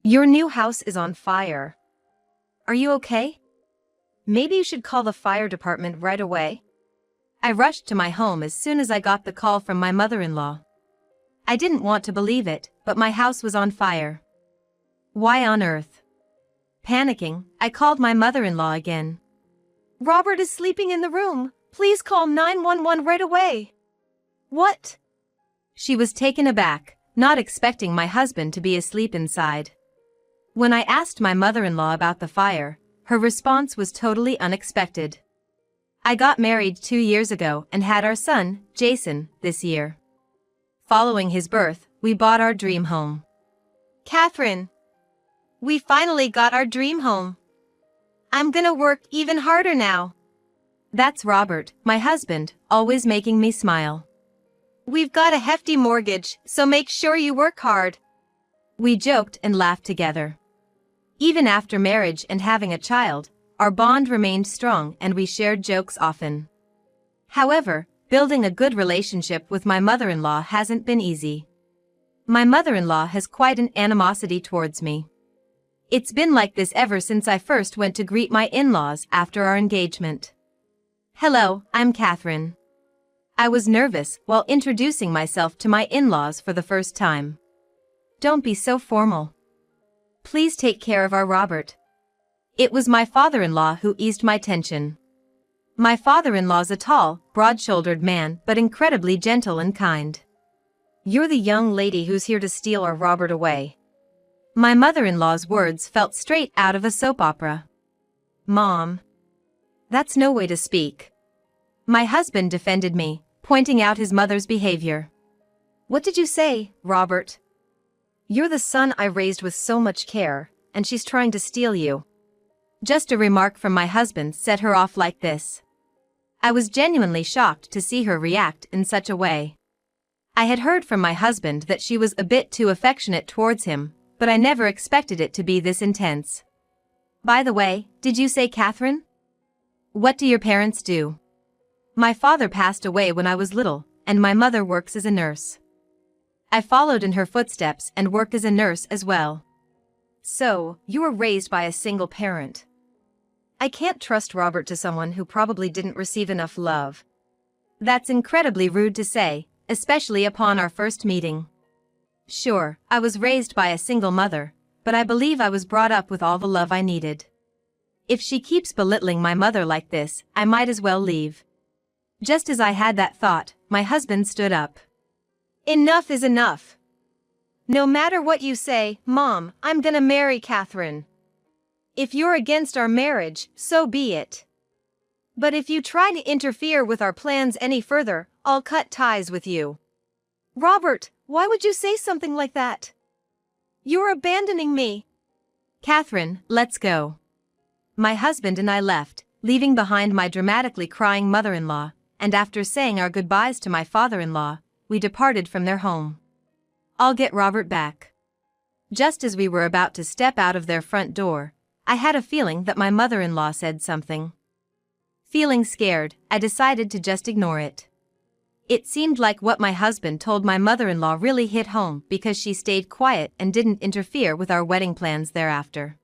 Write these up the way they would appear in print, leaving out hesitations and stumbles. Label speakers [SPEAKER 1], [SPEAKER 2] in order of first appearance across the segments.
[SPEAKER 1] Your new house is on fire. Are you okay? Maybe you should call the fire department right away. I rushed to my home as soon as I got the call from my mother-in-law. I didn't want to believe it, but my house was on fire. Why on earth? Panicking, I called my mother-in-law again. Robert is sleeping in the room. Please call 911 right away. What? She was taken aback, not expecting my husband to be asleep inside. When I asked my mother-in-law about the fire, her response was totally unexpected. I got married 2 years ago and had our son, Jason, this year. Following his birth, we bought our dream home. Catherine, we finally got our dream home. I'm gonna work even harder now. That's Robert, my husband, always making me smile. We've got a hefty mortgage, so make sure you work hard. We joked and laughed together. Even after marriage and having a child, our bond remained strong and we shared jokes often. However, building a good relationship with my mother-in-law hasn't been easy. My mother-in-law has quite an animosity towards me. It's been like this ever since I first went to greet my in-laws after our engagement. Hello, I'm Catherine. I was nervous while introducing myself to my in-laws for the first time. Don't be so formal. Please take care of our Robert. It was my father-in-law who eased my tension. My father-in-law's a tall, broad-shouldered man but incredibly gentle and kind. You're the young lady who's here to steal our Robert away. My mother-in-law's words felt straight out of a soap opera. Mom. That's no way to speak. My husband defended me, pointing out his mother's behavior. What did you say, Robert? You're the son I raised with so much care, and she's trying to steal you. Just a remark from my husband set her off like this. I was genuinely shocked to see her react in such a way. I had heard from my husband that she was a bit too affectionate towards him, but I never expected it to be this intense. By the way, did you say Catherine? What do your parents do? My father passed away when I was little, and my mother works as a nurse. I followed in her footsteps and work as a nurse as well. So, you were raised by a single parent. I can't trust Robert to someone who probably didn't receive enough love. That's incredibly rude to say, especially upon our first meeting. Sure, I was raised by a single mother, but I believe I was brought up with all the love I needed. If she keeps belittling my mother like this, I might as well leave. Just as I had that thought, my husband stood up. Enough is enough. No matter what you say, Mom, I'm gonna marry Catherine. If you're against our marriage, so be it. But if you try to interfere with our plans any further, I'll cut ties with you. Robert, why would you say something like that? You're abandoning me. Catherine, let's go. My husband and I left, leaving behind my dramatically crying mother-in-law, and after saying our goodbyes to my father-in-law, we departed from their home. I'll get Robert back. Just as we were about to step out of their front door, I had a feeling that my mother-in-law said something. Feeling scared, I decided to just ignore it. It seemed like what my husband told my mother-in-law really hit home because she stayed quiet and didn't interfere with our wedding plans thereafter.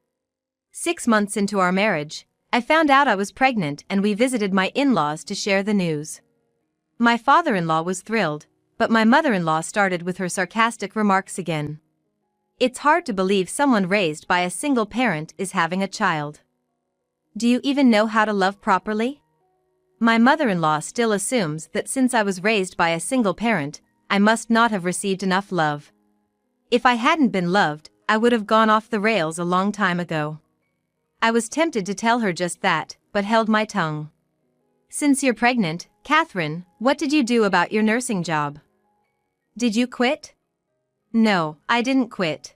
[SPEAKER 1] 6 months into our marriage, I found out I was pregnant and we visited my in-laws to share the news. My father-in-law was thrilled, but my mother-in-law started with her sarcastic remarks again. It's hard to believe someone raised by a single parent is having a child. Do you even know how to love properly? My mother-in-law still assumes that since I was raised by a single parent, I must not have received enough love. If I hadn't been loved, I would have gone off the rails a long time ago. I was tempted to tell her just that, but held my tongue. Since you're pregnant, Catherine, what did you do about your nursing job? Did you quit? No, I didn't quit.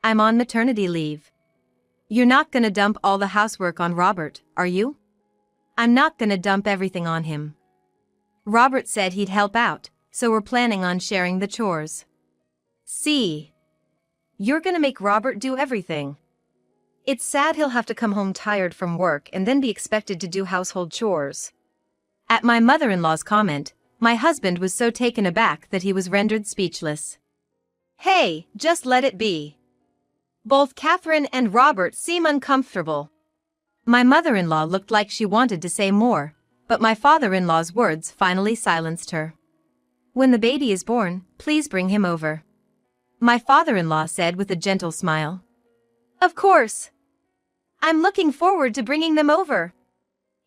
[SPEAKER 1] I'm on maternity leave. You're not gonna dump all the housework on Robert, are you? I'm not gonna dump everything on him. Robert said he'd help out, so we're planning on sharing the chores. See? You're gonna make Robert do everything. It's sad he'll have to come home tired from work and then be expected to do household chores. At my mother-in-law's comment, my husband was so taken aback that he was rendered speechless. Hey, just let it be. Both Catherine and Robert seem uncomfortable. My mother-in-law looked like she wanted to say more, but my father-in-law's words finally silenced her. When the baby is born, please bring him over. My father-in-law said with a gentle smile. Of course. I'm looking forward to bringing them over.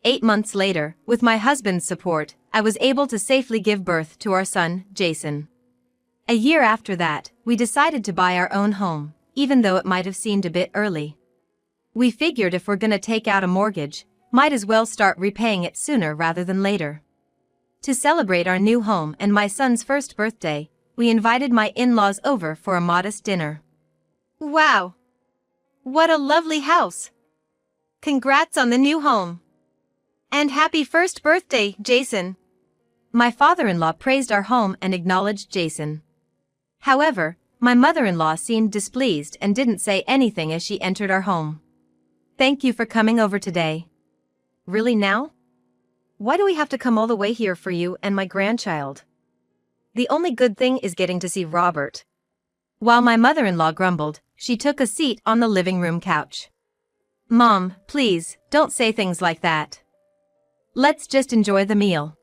[SPEAKER 1] 8 months later, with my husband's support, I was able to safely give birth to our son, Jason. A year after that, we decided to buy our own home, even though it might have seemed a bit early. We figured if we're gonna take out a mortgage, might as well start repaying it sooner rather than later. To celebrate our new home and my son's first birthday, we invited my in-laws over for a modest dinner. Wow! What a lovely house! Congrats on the new home! And happy first birthday, Jason! My father-in-law praised our home and acknowledged Jason. However, my mother-in-law seemed displeased and didn't say anything as she entered our home. Thank you for coming over today. Really now? Why do we have to come all the way here for you and my grandchild? The only good thing is getting to see Robert. While my mother-in-law grumbled, she took a seat on the living room couch. Mom, please, don't say things like that. Let's just enjoy the meal.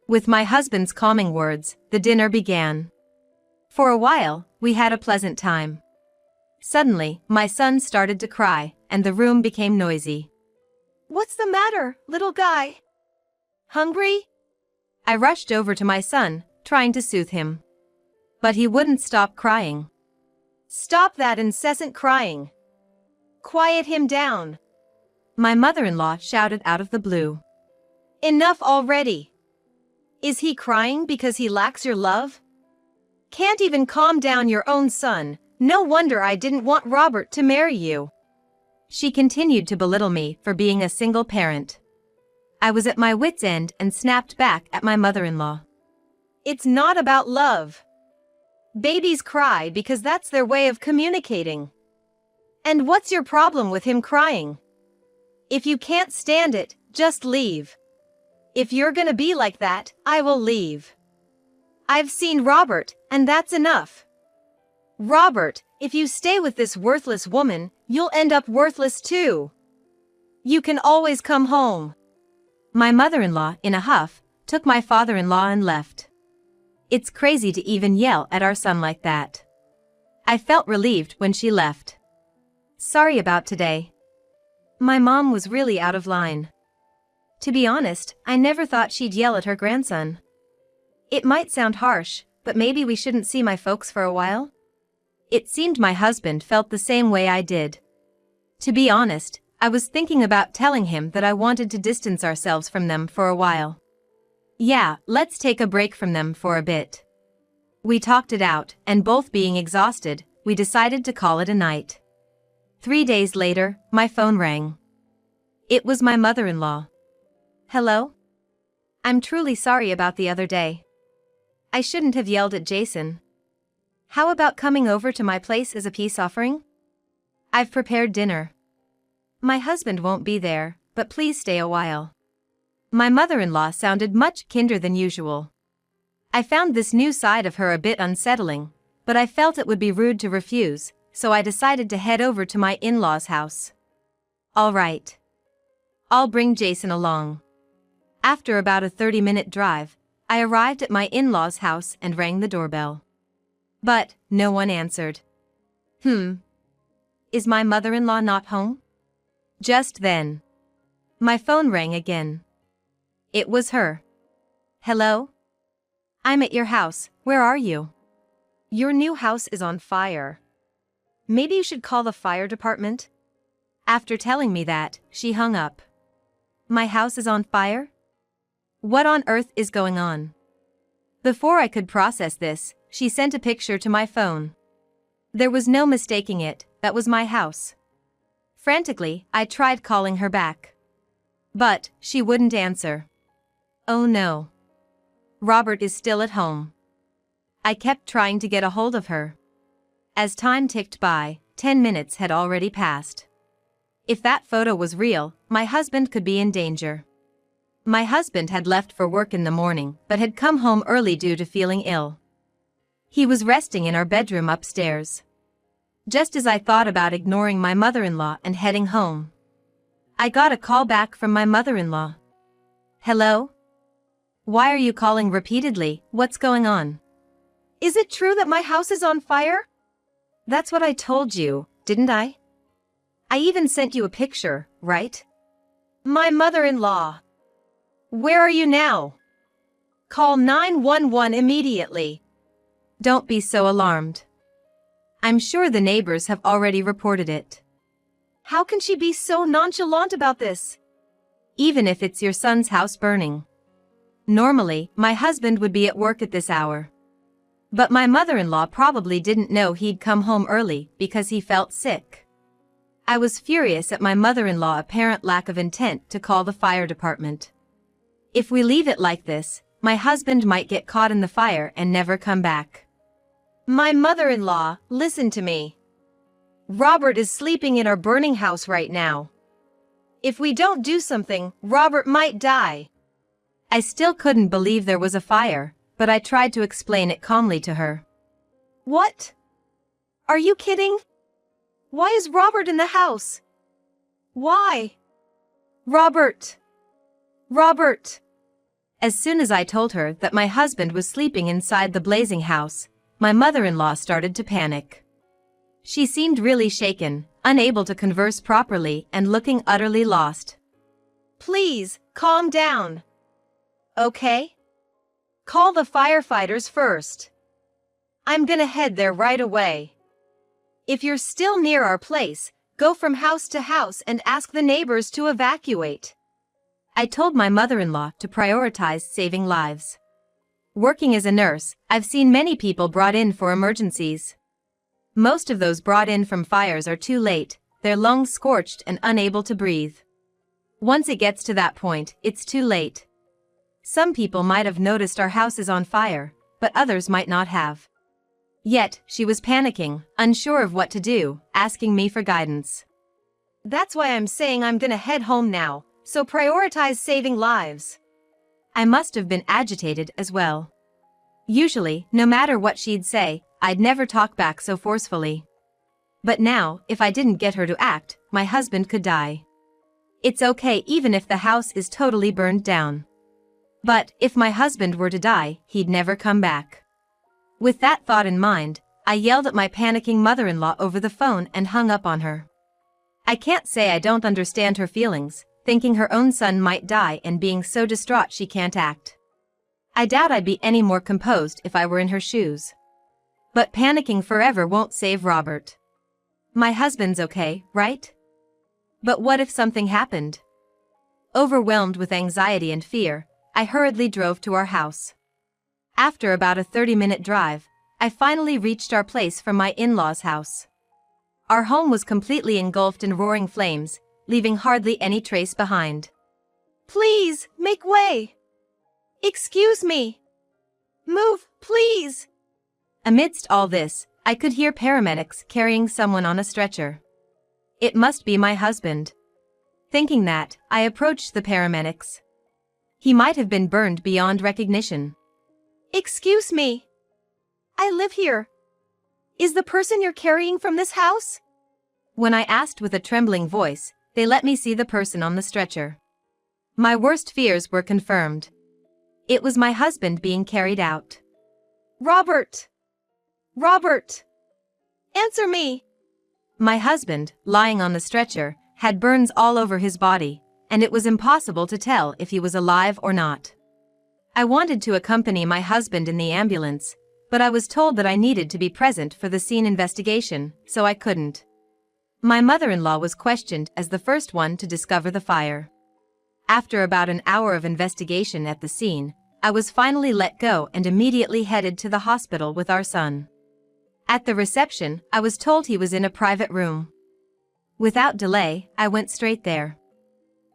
[SPEAKER 1] With my husband's calming words, the dinner began. For a while, we had a pleasant time. Suddenly, my son started to cry, and the room became noisy. What's the matter, little guy? Hungry? I rushed over to my son, trying to soothe him. But he wouldn't stop crying. Stop that incessant crying. Quiet him down. My mother-in-law shouted out of the blue. Enough already. Is he crying because he lacks your love? Can't even calm down your own son. No wonder I didn't want Robert to marry you. She continued to belittle me for being a single parent. I was at my wit's end and snapped back at my mother-in-law. It's not about love. Babies cry because that's their way of communicating. And what's your problem with him crying? If you can't stand it, just leave. If you're gonna be like that, I will leave. I've seen Robert, and that's enough. Robert, if you stay with this worthless woman, you'll end up worthless too. You can always come home. My mother-in-law, in a huff, took my father-in-law and left. It's crazy to even yell at our son like that. I felt relieved when she left. Sorry about today. My mom was really out of line. To be honest, I never thought she'd yell at her grandson. It might sound harsh, but maybe we shouldn't see my folks for a while? It seemed my husband felt the same way I did. To be honest, I was thinking about telling him that I wanted to distance ourselves from them for a while. Yeah, let's take a break from them for a bit. We talked it out, and both being exhausted, we decided to call it a night. 3 days later, my phone rang. It was my mother-in-law. Hello? I'm truly sorry about the other day. I shouldn't have yelled at Jason. How about coming over to my place as a peace offering? I've prepared dinner. My husband won't be there, but please stay a while. My mother-in-law sounded much kinder than usual. I found this new side of her a bit unsettling, but I felt it would be rude to refuse, so I decided to head over to my in-laws' house. All right. I'll bring Jason along. After about a 30-minute drive, I arrived at my in-laws' house and rang the doorbell. But no one answered. Is my mother-in-law not home? Just then, my phone rang again. It was her. Hello? I'm at your house. Where are you? Your new house is on fire. Maybe you should call the fire department? After telling me that, she hung up. My house is on fire? What on earth is going on? Before I could process this, she sent a picture to my phone. There was no mistaking it, that was my house. Frantically, I tried calling her back. But she wouldn't answer. Oh no. Robert is still at home. I kept trying to get a hold of her. As time ticked by, 10 minutes had already passed. If that photo was real, my husband could be in danger. My husband had left for work in the morning, but had come home early due to feeling ill. He was resting in our bedroom upstairs. Just as I thought about ignoring my mother-in-law and heading home, I got a call back from my mother-in-law. Hello? Why are you calling repeatedly? What's going on? Is it true that my house is on fire? That's what I told you, didn't I? I even sent you a picture, right? My mother-in-law. Where are you now? Call 911 immediately. Don't be so alarmed. I'm sure the neighbors have already reported it. How can she be so nonchalant about this? Even if it's your son's house burning. Normally, my husband would be at work at this hour. But my mother-in-law probably didn't know he'd come home early because he felt sick. I was furious at my mother-in-law's apparent lack of intent to call the fire department. If we leave it like this, my husband might get caught in the fire and never come back. My mother-in-law, listen to me. Robert is sleeping in our burning house right now. If we don't do something, Robert might die. I still couldn't believe there was a fire, but I tried to explain it calmly to her. What? Are you kidding? Why is Robert in the house? Why? Robert! Robert! As soon as I told her that my husband was sleeping inside the blazing house, my mother-in-law started to panic. She seemed really shaken, unable to converse properly and looking utterly lost. Please, calm down. Okay? Call the firefighters first. I'm gonna head there right away. If you're still near our place, go from house to house and ask the neighbors to evacuate. I told my mother-in-law to prioritize saving lives. Working as a nurse, I've seen many people brought in for emergencies. Most of those brought in from fires are too late, their lungs scorched and unable to breathe. Once it gets to that point, it's too late. Some people might have noticed our house is on fire, but others might not have. Yet, she was panicking, unsure of what to do, asking me for guidance. That's why I'm saying I'm gonna head home now, so prioritize saving lives. I must have been agitated as well. Usually, no matter what she'd say, I'd never talk back so forcefully. But now, if I didn't get her to act, my husband could die. It's okay even if the house is totally burned down. But, if my husband were to die, he'd never come back. With that thought in mind, I yelled at my panicking mother-in-law over the phone and hung up on her. I can't say I don't understand her feelings, thinking her own son might die and being so distraught she can't act. I doubt I'd be any more composed if I were in her shoes. But panicking forever won't save Robert. My husband's okay, right? But what if something happened? Overwhelmed with anxiety and fear, I hurriedly drove to our house. After about a 30-minute drive, I finally reached our place from my in-laws' house. Our home was completely engulfed in roaring flames, leaving hardly any trace behind. Please, make way! Excuse me! Move, please! Amidst all this, I could hear paramedics carrying someone on a stretcher. It must be my husband. Thinking that, I approached the paramedics. He might have been burned beyond recognition. Excuse me. I live here. Is the person you're carrying from this house? When I asked with a trembling voice, they let me see the person on the stretcher. My worst fears were confirmed. It was my husband being carried out. Robert! Robert! Answer me! My husband, lying on the stretcher, had burns all over his body, and it was impossible to tell if he was alive or not. I wanted to accompany my husband in the ambulance, but I was told that I needed to be present for the scene investigation, so I couldn't. My mother-in-law was questioned as the first one to discover the fire. After about an hour of investigation at the scene, I was finally let go and immediately headed to the hospital with our son. At the reception, I was told he was in a private room. Without delay, I went straight there.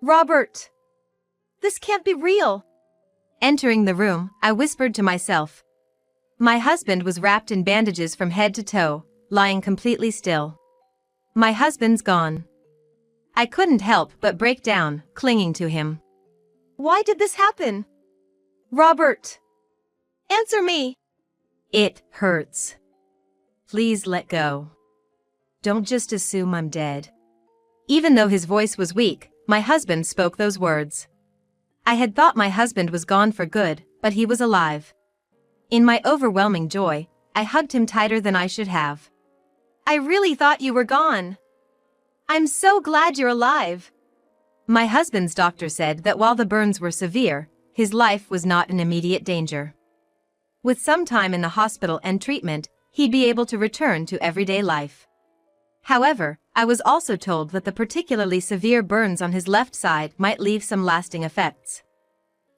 [SPEAKER 1] Robert! This can't be real! Entering the room, I whispered to myself. My husband was wrapped in bandages from head to toe, lying completely still. My husband's gone. I couldn't help but break down, clinging to him. Why did this happen? Robert! Answer me! It hurts. Please let go. don't just assume I'm dead." Even though his voice was weak, my husband spoke those words. I had thought my husband was gone for good, but he was alive. In my overwhelming joy, I hugged him tighter than I should have. "I really thought you were gone. I'm so glad you're alive." My husband's doctor said that while the burns were severe, his life was not in immediate danger. With some time in the hospital and treatment, he'd be able to return to everyday life. However, I was also told that the particularly severe burns on his left side might leave some lasting effects.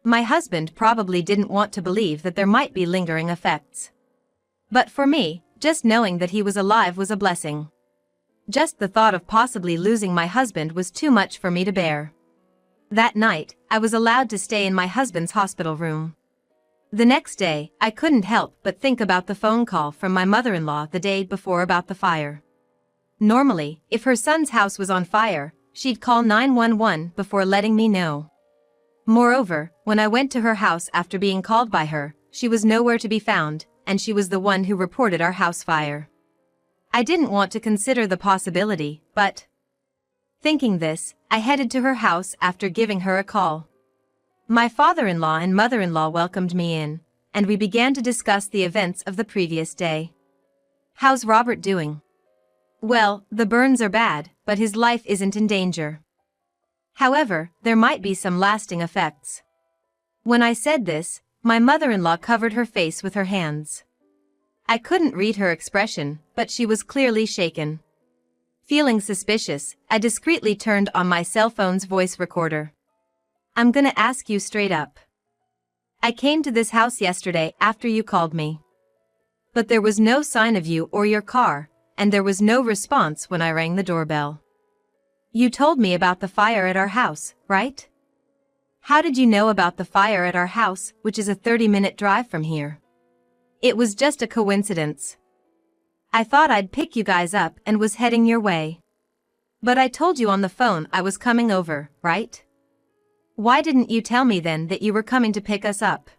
[SPEAKER 1] My husband probably didn't want to believe that there might be lingering effects. But for me, just knowing that he was alive was a blessing. Just the thought of possibly losing my husband was too much for me to bear. That night, I was allowed to stay in my husband's hospital room. The next day, I couldn't help but think about the phone call from my mother-in-law the day before about the fire. Normally, if her son's house was on fire, she'd call 911 before letting me know. Moreover, when I went to her house after being called by her, she was nowhere to be found, and she was the one who reported our house fire. I didn't want to consider the possibility, but thinking this, I headed to her house after giving her a call. My father-in-law and mother-in-law welcomed me in, and we began to discuss the events of the previous day. "How's Robert doing?" "Well, the burns are bad, but his life isn't in danger. However, there might be some lasting effects." When I said this, my mother-in-law covered her face with her hands. I couldn't read her expression, but she was clearly shaken. Feeling suspicious, I discreetly turned on my cell phone's voice recorder. "I'm gonna ask you straight up. I came to this house yesterday after you called me. But there was no sign of you or your car, and there was no response when I rang the doorbell. You told me about the fire at our house, right? How did you know about the fire at our house, which is a 30-minute drive from here?" "It was just a coincidence. I thought I'd pick you guys up and was heading your way. But I told you on the phone I was coming over, right? Why didn't you tell me then that you were coming to pick us up?"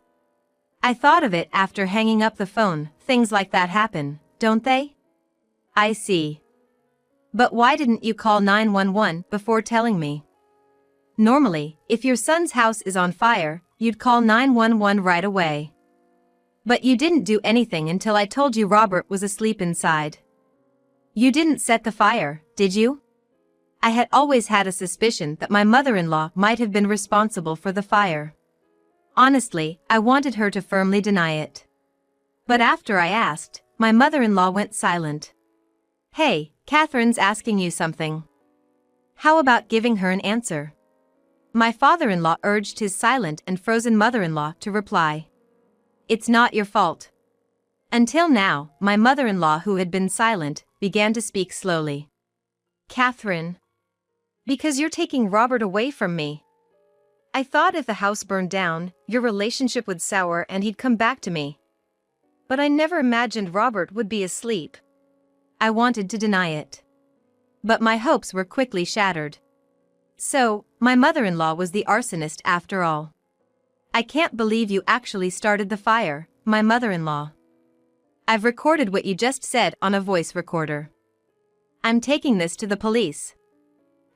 [SPEAKER 1] I thought of it after hanging up the phone. Things like that happen, don't they? "I see. But why didn't you call 911 before telling me? Normally, if your son's house is on fire, you'd call 911 right away. But you didn't do anything until I told you Robert was asleep inside. You didn't set the fire, did you?" I had always had a suspicion that my mother-in-law might have been responsible for the fire. Honestly, I wanted her to firmly deny it. But after I asked, my mother-in-law went silent. "Hey, Catherine's asking you something. How about giving her an answer?" My father-in-law urged his silent and frozen mother-in-law to reply. "It's not your fault." Until now, my mother-in-law, who had been silent, began to speak slowly. "Catherine, because you're taking Robert away from me. I thought if the house burned down, your relationship would sour and he'd come back to me. But I never imagined Robert would be asleep." I wanted to deny it. But my hopes were quickly shattered. So, my mother-in-law was the arsonist after all. "I can't believe you actually started the fire, my mother-in-law. I've recorded what you just said on a voice recorder. I'm taking this to the police."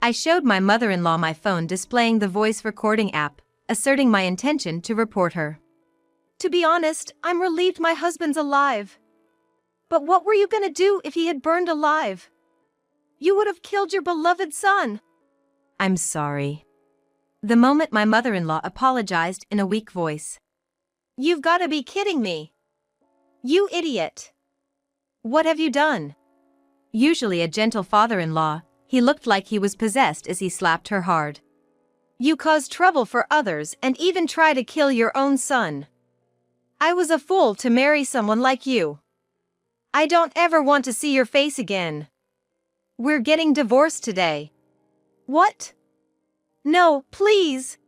[SPEAKER 1] I showed my mother-in-law my phone displaying the voice recording app, asserting my intention to report her. "To be honest, I'm relieved my husband's alive. But what were you gonna do if he had burned alive? You would have killed your beloved son." "I'm sorry." The moment my mother-in-law apologized in a weak voice. "You've gotta be kidding me. You idiot. What have you done?" Usually a gentle father-in-law, he looked like he was possessed as he slapped her hard. "You caused trouble for others and even try to kill your own son. I was a fool to marry someone like you. I don't ever want to see your face again. We're getting divorced today." "What? No, please."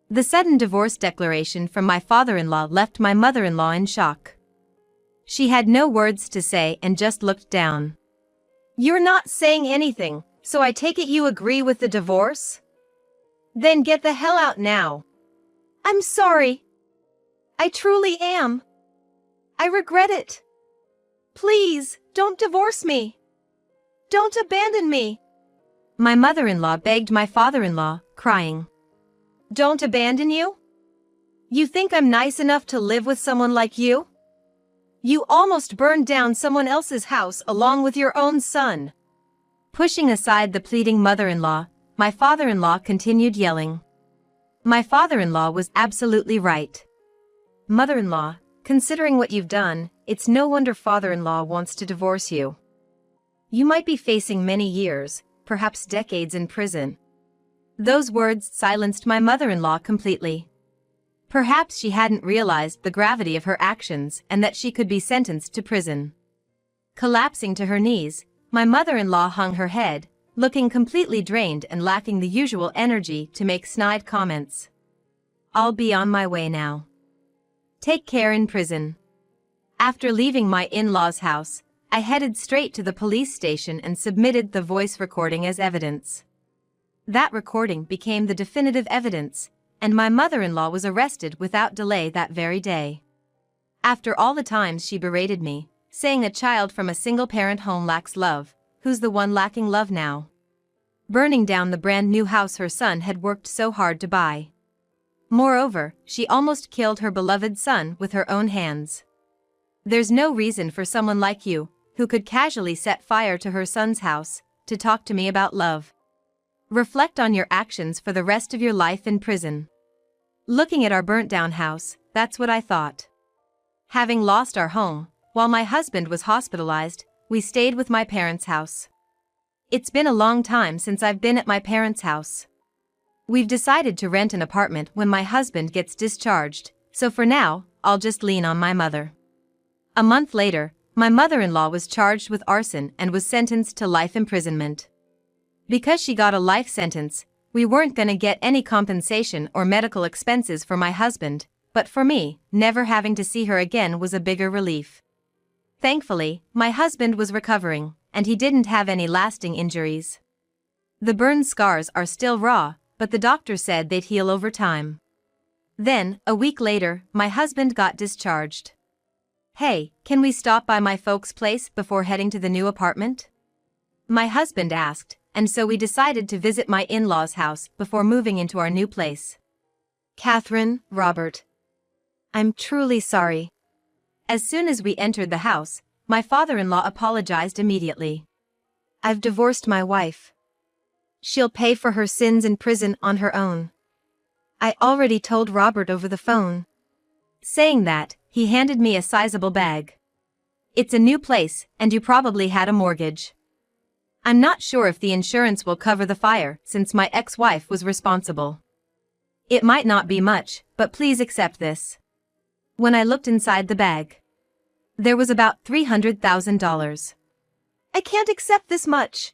[SPEAKER 1] The sudden divorce declaration from my father-in-law left my mother-in-law in shock. She had no words to say and just looked down. "You're not saying anything, so I take it you agree with the divorce? Then get the hell out now." "I'm sorry. I truly am. I regret it. Please, don't divorce me." Don't abandon me! My mother-in-law begged my father-in-law, crying. Don't abandon you? You think I'm nice enough to live with someone like you? You almost burned down someone else's house along with your own son. Pushing aside the pleading mother-in-law, my father-in-law continued yelling. My father-in-law was absolutely right. Mother-in-law, considering what you've done, it's no wonder father-in-law wants to divorce you. You might be facing many years, perhaps decades in prison. Those words silenced my mother-in-law completely. Perhaps she hadn't realized the gravity of her actions and that she could be sentenced to prison. Collapsing to her knees, my mother-in-law hung her head, looking completely drained and lacking the usual energy to make snide comments. I'll be on my way now. Take care in prison. After leaving my in-laws' house, I headed straight to the police station and submitted the voice recording as evidence. That recording became the definitive evidence, and my mother-in-law was arrested without delay that very day. After all the times she berated me, saying a child from a single-parent home lacks love, who's the one lacking love now? Burning down the brand new house her son had worked so hard to buy. Moreover, she almost killed her beloved son with her own hands. There's no reason for someone like you, who could casually set fire to her son's house, to talk to me about love. Reflect on your actions for the rest of your life in prison. Looking at our burnt-down house, that's what I thought. Having lost our home, while my husband was hospitalized, we stayed with my parents' house. It's been a long time since I've been at my parents' house. We've decided to rent an apartment when my husband gets discharged, so for now, I'll just lean on my mother. A month later, my mother-in-law was charged with arson and was sentenced to life imprisonment. Because she got a life sentence, we weren't gonna get any compensation or medical expenses for my husband, but for me, never having to see her again was a bigger relief. Thankfully, my husband was recovering, and he didn't have any lasting injuries. The burn scars are still raw, but the doctor said they'd heal over time. Then, a week later, my husband got discharged. Hey, can we stop by my folks' place before heading to the new apartment? My husband asked, and so we decided to visit my in-laws' house before moving into our new place. Catherine, Robert. I'm truly sorry. As soon as we entered the house, my father-in-law apologized immediately. I've divorced my wife. She'll pay for her sins in prison on her own. I already told Robert over the phone. Saying that, he handed me a sizable bag. It's a new place, and you probably had a mortgage. I'm not sure if the insurance will cover the fire since my ex-wife was responsible. It might not be much, but please accept this. When I looked inside the bag, there was about $300,000. I can't accept this much.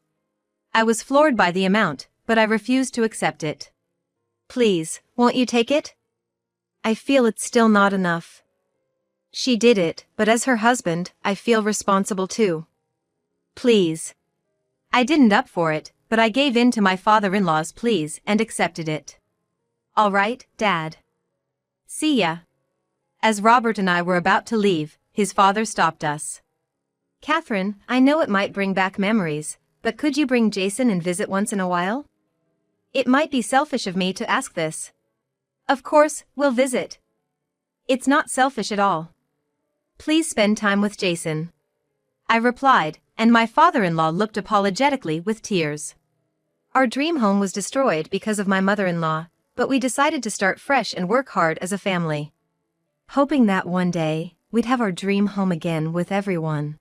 [SPEAKER 1] I was floored by the amount, but I refused to accept it. Please, won't you take it? I feel it's still not enough. She did it, but as her husband, I feel responsible too. Please. I didn't up for it, but I gave in to my father-in-law's pleas and accepted it. All right, Dad. See ya. As Robert and I were about to leave, his father stopped us. Catherine, I know it might bring back memories, but could you bring Jason and visit once in a while? It might be selfish of me to ask this. Of course, we'll visit. It's not selfish at all. Please spend time with Jason. I replied, and my father-in-law looked apologetically with tears. Our dream home was destroyed because of my mother-in-law, but we decided to start fresh and work hard as a family. Hoping that one day, we'd have our dream home again with everyone.